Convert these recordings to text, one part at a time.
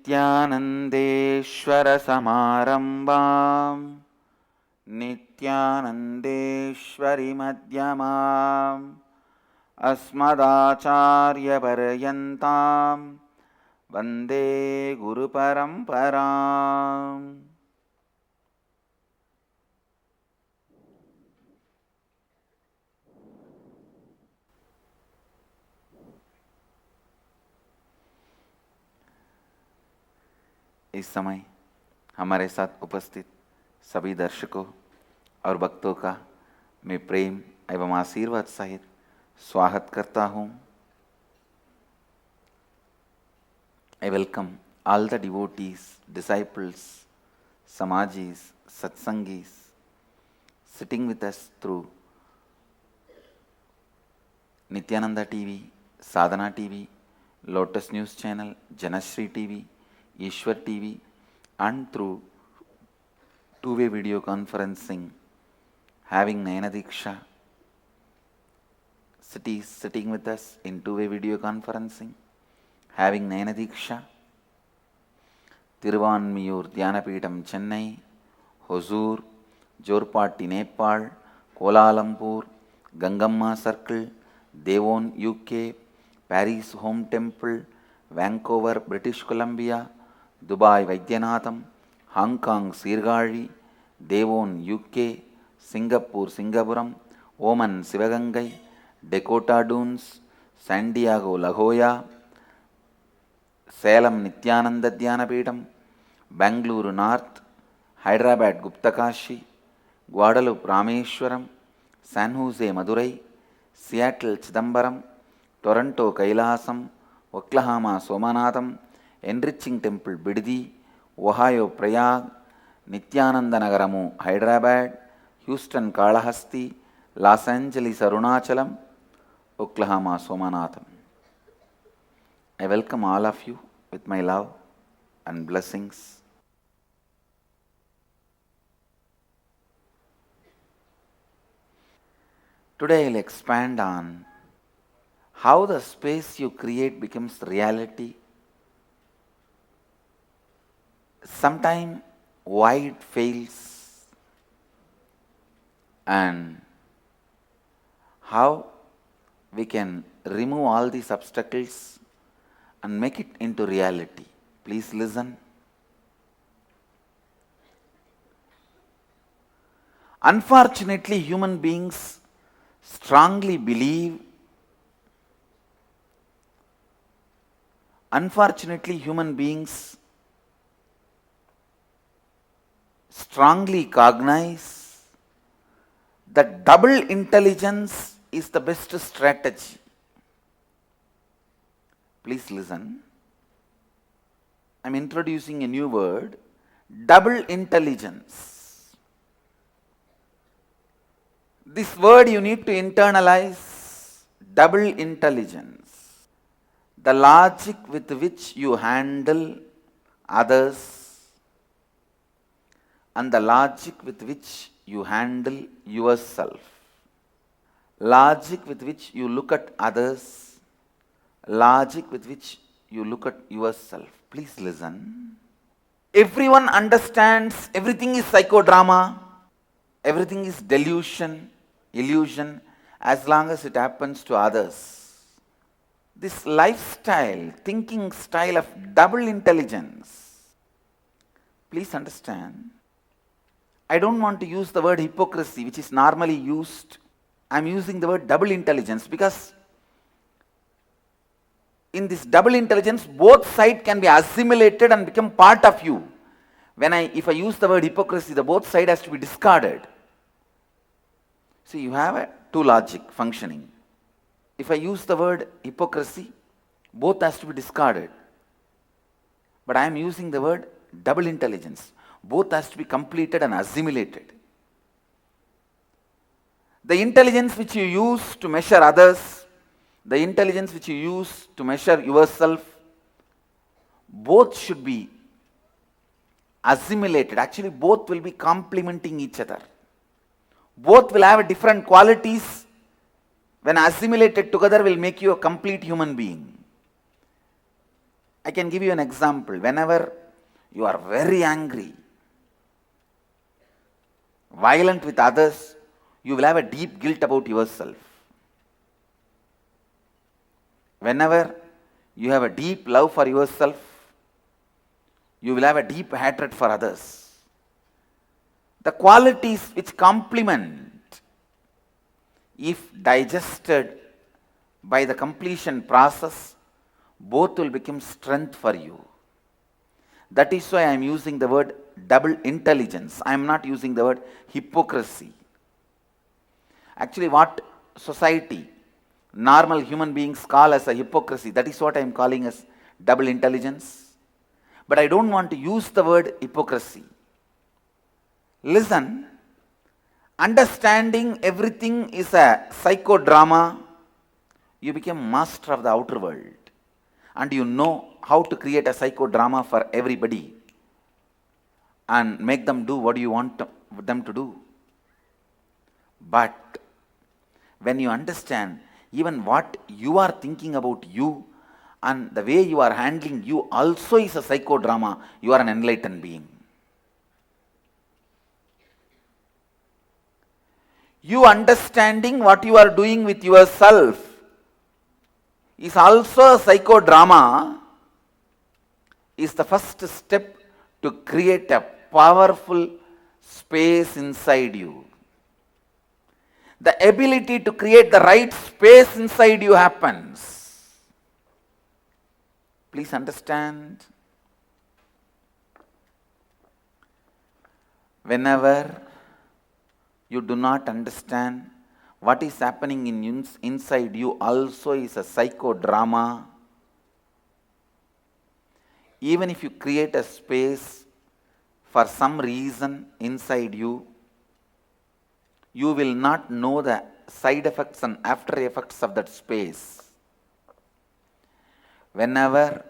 नित्यानन्देश्वर समारम्भां नित्यानन्देश्वरि मध्यमाम् अस्मदाचार्यपर्यन्तां वन्दे गुरुपरम्पराम्. इस समय हमारे साथ उपस्थित सभी दर्शकों और भक्तों का मैं प्रेम एवं आशीर्वाद सहित स्वागत करता हूँ. I welcome all the devotees, disciples, samajis, satsangis sitting with us through Nithyananda TV, Sadhana TV, Lotus News Channel, Janashri TV, Ishwar TV, and through two-way video conferencing, having Nayana Diksha sitting with us in two-way video conferencing, having Nayana Diksha, Tiruvanmiyur Dhyanapitham Chennai, Hosur, Jorpatti Nepal, Kuala Lumpur, Gangamma Circle, Devon UK, Paris Home Temple, Vancouver British Columbia, Dubai Vaidyanatham, Hong Kong Sirgari, Devon UK, Singapore Singapuram, Oman Sivagangai, Dakota Dunes, San Diego La Jolla, Salem Nithyananda Dhyanapitham, Bangalore North, Hyderabad Guptakashi, Guadalupe Rameshwaram, San Jose Madurai, Seattle Chidambaram, Toronto Kailasam, Oklahoma Somanatham, Enriching Temple Biddi, Ohio Prayag, Nithyananda Nagaramu Hyderabad, Houston Kalahasti, Los Angeles Arunachalam, Oklahoma Somanatham. I welcome all of you with my love and blessings. Today I will expand on how the space you create becomes reality. Sometimes why it fails and how we can remove all these obstacles and make it into reality. Please listen. Unfortunately, human beings strongly believe, strongly cognize that double intelligence is the best strategy. Please listen. I am introducing a new word, double intelligence. This word you need to internalize, double intelligence. The logic with which you handle others and the logic with which you handle yourself. Logic with which you look at others, logic with which you look at yourself. Please listen. Everyone understands everything is psychodrama, everything is delusion, illusion, as long as it happens to others. This lifestyle, thinking style of double intelligence, please understand, I don't want to use the word hypocrisy, which is normally used. I am using the word double intelligence because in this double intelligence, both sides can be assimilated and become part of you. If I use the word hypocrisy, the both side has to be discarded. See, you have two logic functioning. If I use the word hypocrisy, both has to be discarded. But I am using the word double intelligence. Both has to be completed and assimilated. The intelligence which you use to measure others, the intelligence which you use to measure yourself, both should be assimilated. Actually, both will be complementing each other. Both will have different qualities. When assimilated together will make you a complete human being. I can give you an example. Whenever you are very angry, violent with others, you will have a deep guilt about yourself. Whenever you have a deep love for yourself, you will have a deep hatred for others. The qualities which complement, if digested by the completion process, both will become strength for you. That is why I am using the word double intelligence. I am not using the word hypocrisy. Actually, what society, normal human beings call as a hypocrisy, that is what I am calling as double intelligence. But I don't want to use the word hypocrisy. Listen, understanding everything is a psychodrama, you become master of the outer world. And you know how to create a psychodrama for everybody and make them do what you want them to do. But when you understand even what you are thinking about you and the way you are handling you also is a psychodrama, you are an enlightened being. You understanding what you are doing with yourself is also a psychodrama, is the first step to create a powerful space inside you. The ability to create the right space inside you happens. Please understand. Whenever you do not understand what is happening inside you also is a psychodrama. Even if you create a space for some reason inside you, you will not know the side effects and after effects of that space. Whenever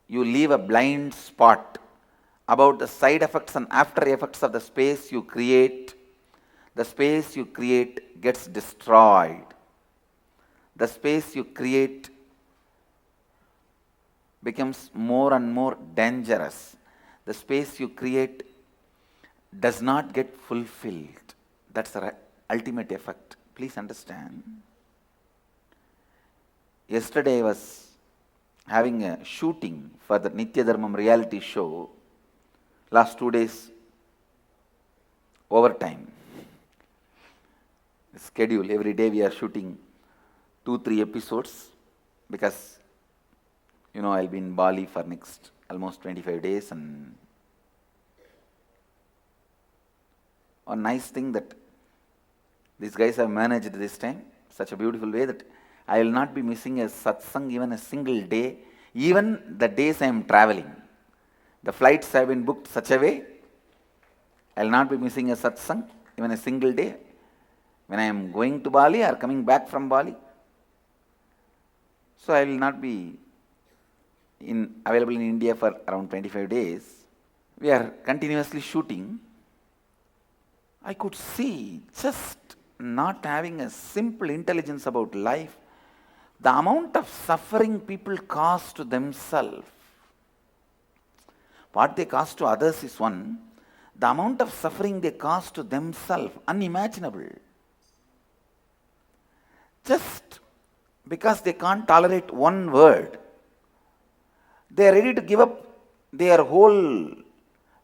you leave a blind spot about the side effects and after effects of the space you create, the space you create gets destroyed. The space you create becomes more and more dangerous. The space you create does not get fulfilled. That's the ultimate effect. Please understand. Yesterday I was having a shooting for the Nithyananda reality show. Last 2 days, overtime. Schedule, every day we are shooting 2-3 episodes because I'll be in Bali for next almost 25 days, and one nice thing that these guys have managed this time, such a beautiful way that I will not be missing a satsang even a single day, even the days I am traveling. The flights have been booked such a way, I will not be missing a satsang even a single day when I am going to Bali or coming back from Bali. So I will not be available in India for around 25 days. We are continuously shooting. I could see, just not having a simple intelligence about life, the amount of suffering people cause to themselves. What they cause to others is one, the amount of suffering they cause to themselves, unimaginable. Just because they can't tolerate one word, they are ready to give up their whole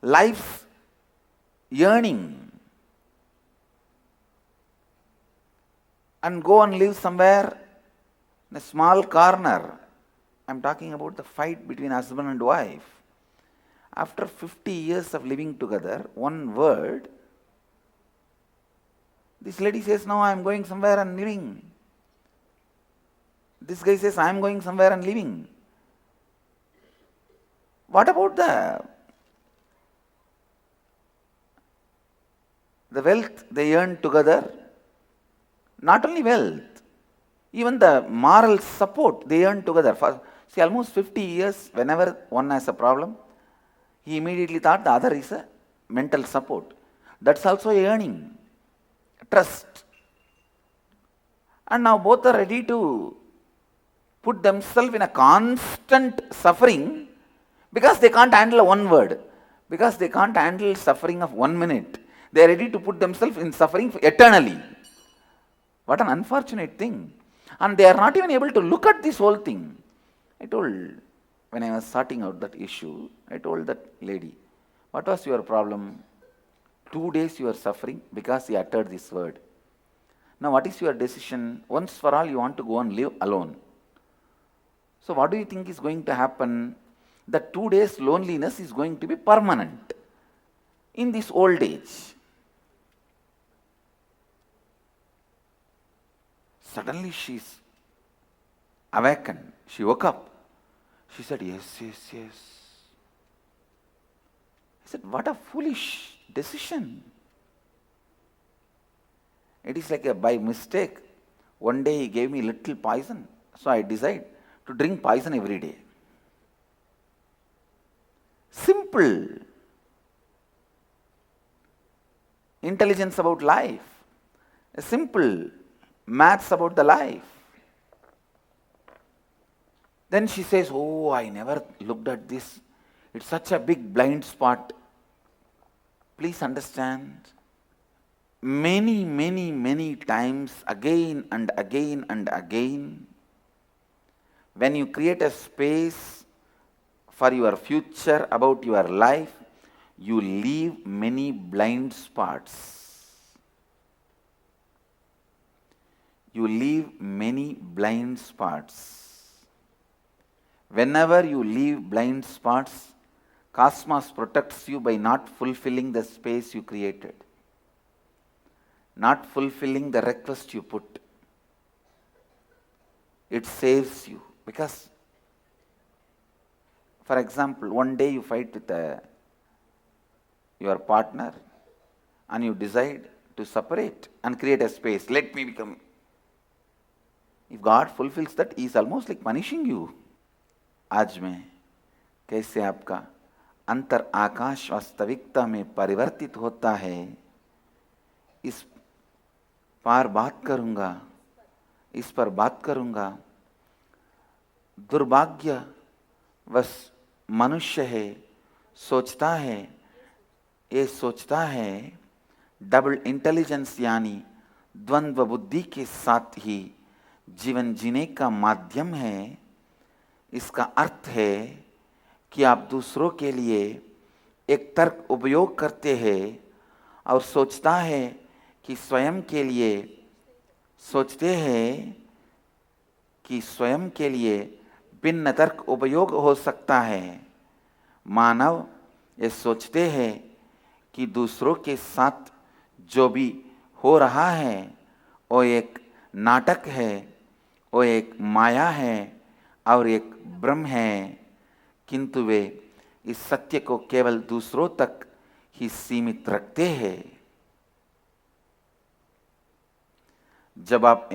life's yearning and go and live somewhere in a small corner. I am talking about the fight between husband and wife. After 50 years of living together, one word, this lady says, "No, I am going somewhere and living." This guy says, "I am going somewhere and living." What about the wealth they earn together? Not only wealth, even the moral support they earn together. For almost 50 years, whenever one has a problem, he immediately thought the other is a mental support. That's also a earning, trust. And now both are ready to put themselves in a constant suffering because they can't handle one word, because they can't handle suffering of 1 minute. They are ready to put themselves in suffering eternally. What an unfortunate thing. And they are not even able to look at this whole thing. I told, when I was sorting out that issue, I told that lady, what was your problem? 2 days you are suffering because you uttered this word. Now what is your decision? Once for all you want to go and live alone. So what do you think is going to happen? That 2 days loneliness is going to be permanent in this old age. Suddenly she's awakened. She woke up. She said, yes, yes, yes. I said, what a foolish decision. It is like by mistake. One day he gave me little poison. So I decided to drink poison every day. Simple. Intelligence about life. A simple maths about the life. Then she says, oh, I never looked at this. It's such a big blind spot. Please understand. Many, many, many times, again and again and again, when you create a space for your future, about your life, you leave many blind spots. You leave many blind spots. Whenever you leave blind spots, cosmos protects you by not fulfilling the space you created, not fulfilling the request you put. It saves you. Because, for example, one day you fight with your partner and you decide to separate and create a space. Let me become. If God fulfills that, He is almost like punishing you. आज में कैसे आपका अंतर आकाश वास्तविकता में परिवर्तित होता है, इस पर बात करूंगा. दुर्भाग्यवश मनुष्य है, सोचता है डबल इंटेलिजेंस यानी द्वंद्व बुद्धि के साथ ही जीवन जीने का माध्यम है. इसका अर्थ है कि आप दूसरों के लिए एक तर्क उपयोग करते हैं और सोचते हैं कि स्वयं के लिए भिन्न तर्क उपयोग हो सकता है. मानव ये सोचते हैं कि दूसरों के साथ जो भी हो रहा है वो एक नाटक है, वो एक माया है और एक भ्रम है, किंतु वे इस सत्य को केवल दूसरों तक ही सीमित रखते हैं. जब आप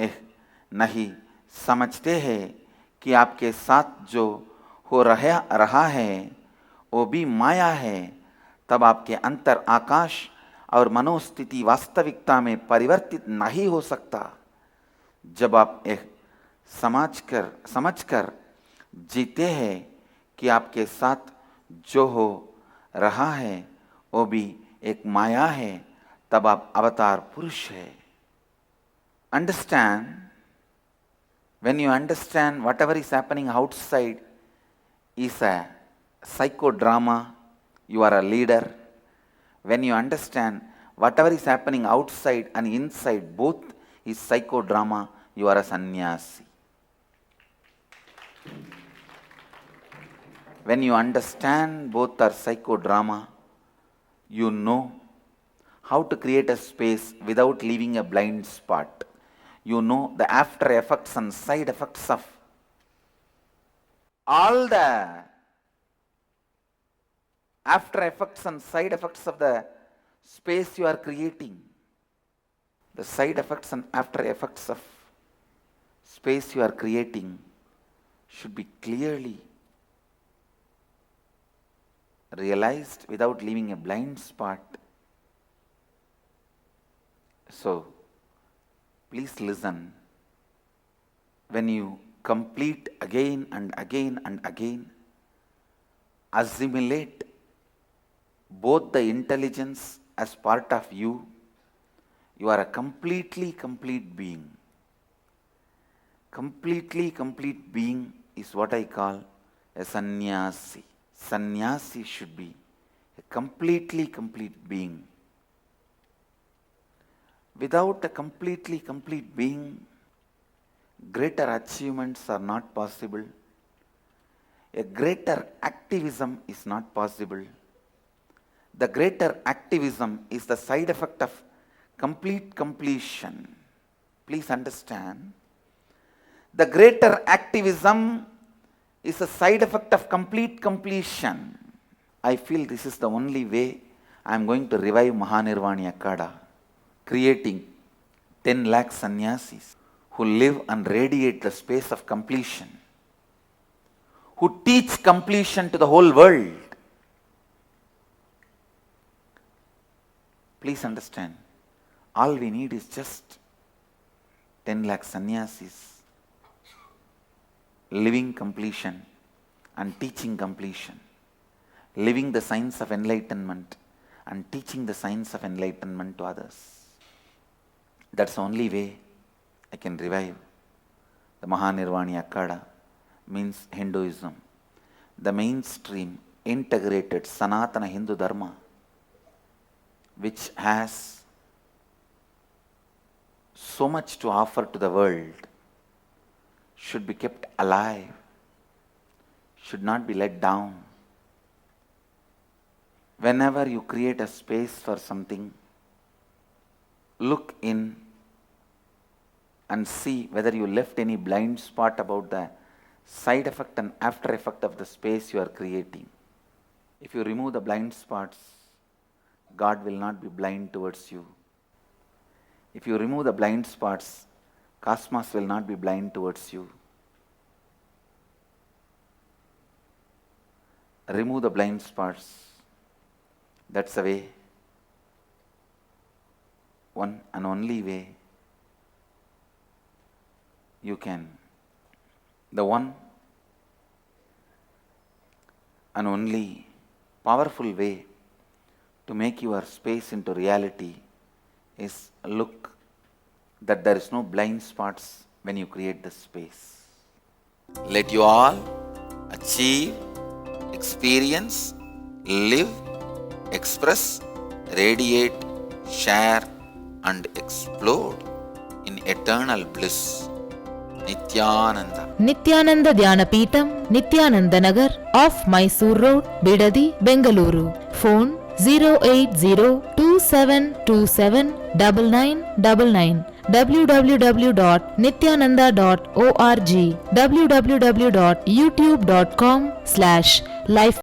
नहीं समझते हैं कि आपके साथ जो हो रहा है वो भी माया है, तब आपके अंतर आकाश और मनोस्थिति वास्तविकता में परिवर्तित नहीं हो सकता. जब आप समझकर जीते हैं कि आपके साथ जो हो रहा है वो भी एक माया है, तब आप अवतार पुरुष है. Understand, when you understand whatever is happening outside is a psychodrama, you are a leader. When you understand whatever is happening outside and inside both is psychodrama, you are a sannyasi. When you understand both are psychodrama, you know how to create a space without leaving a blind spot. You know the after effects and side effects of all the after effects and side effects of the space you are creating. The side effects and after effects of space you are creating should be clearly realized without leaving a blind spot. So, please listen. When you complete again and again and again, assimilate both the intelligence as part of you, you are a completely complete being. Completely complete being is what I call a sannyasi. Sannyasi should be a completely complete being. Without a completely complete being, greater achievements are not possible. A greater activism is not possible. The greater activism is the side effect of complete completion. Please understand. The greater activism is a side effect of complete completion. I feel this is the only way I am going to revive Mahanirvani Akada, creating 10 lakh sannyasis who live and radiate the space of completion, who teach completion to the whole world. Please understand, all we need is just 10 lakh sannyasis living completion and teaching completion, living the science of enlightenment and teaching the science of enlightenment to others. That's the only way I can revive the Mahanirvani Akada, means Hinduism, the mainstream integrated Sanatana Hindu Dharma, which has so much to offer to the world, should be kept alive, should not be let down. Whenever you create a space for something, look in and see whether you left any blind spot about the side effect and after effect of the space you are creating. If you remove the blind spots, God will not be blind towards you. If you remove the blind spots, cosmos will not be blind towards you. Remove the blind spots. That's the way, one and only way you can. The one and only powerful way to make your space into reality is look that there is no blind spots when you create the space. Let you all achieve, experience, live, express, radiate, share and explode in eternal bliss. Nithyananda. Nithyananda Dhyanapitham, Nithyananda Nagar, off Mysore Road, Bidadi, Bengaluru. Phone 08027279999. www.nithyananda.org. www.youtube.com/life